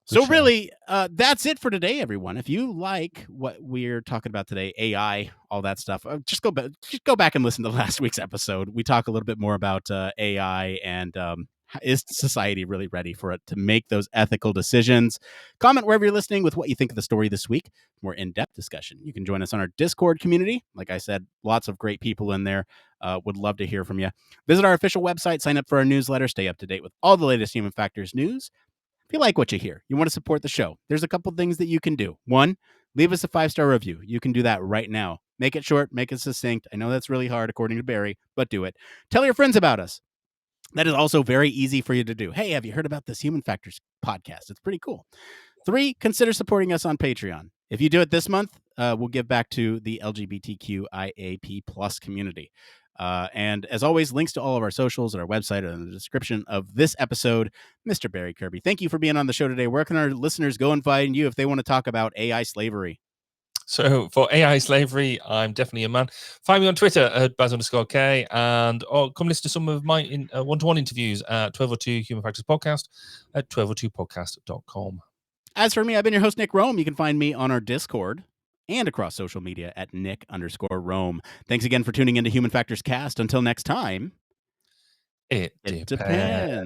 Good So show. really, that's it for today, everyone. If you like what we're talking about today, AI, all that stuff, just go back and listen to last week's episode. We talk a little bit more about AI and is society really ready for it to make those ethical decisions? Comment wherever you're listening with what you think of the story this week. More in-depth discussion. You can join us on our Discord community. Like I said, lots of great people in there. Would love to hear from you. Visit our official website, sign up for our newsletter, stay up to date with all the latest human factors news. If you like what you hear, you want to support the show, there's a couple things that you can do. One, leave us a 5-star review. You can do that right now. Make it short, make it succinct. I know that's really hard, according to Barry, but do it. Tell your friends about us. That is also very easy for you to do. Hey, have you heard about this Human Factors podcast? It's pretty cool. 3, consider supporting us on Patreon. If you do it this month, we'll give back to the LGBTQIAP+ community. And as always, links to all of our socials and our website are in the description of this episode. Mr. Barry Kirby, thank you for being on the show today. Where can our listeners go and find you if they want to talk about AI slavery? So for AI slavery, I'm definitely a man. Find me on Twitter at Baz_K, and come listen to some of my one-to-one interviews at 1202 Human Factors Podcast at 1202podcast.com. As for me, I've been your host, Nick Roome. You can find me on our Discord and across social media at Nick_Roome. Thanks again for tuning into Human Factors Cast. Until next time, It it depends. depends.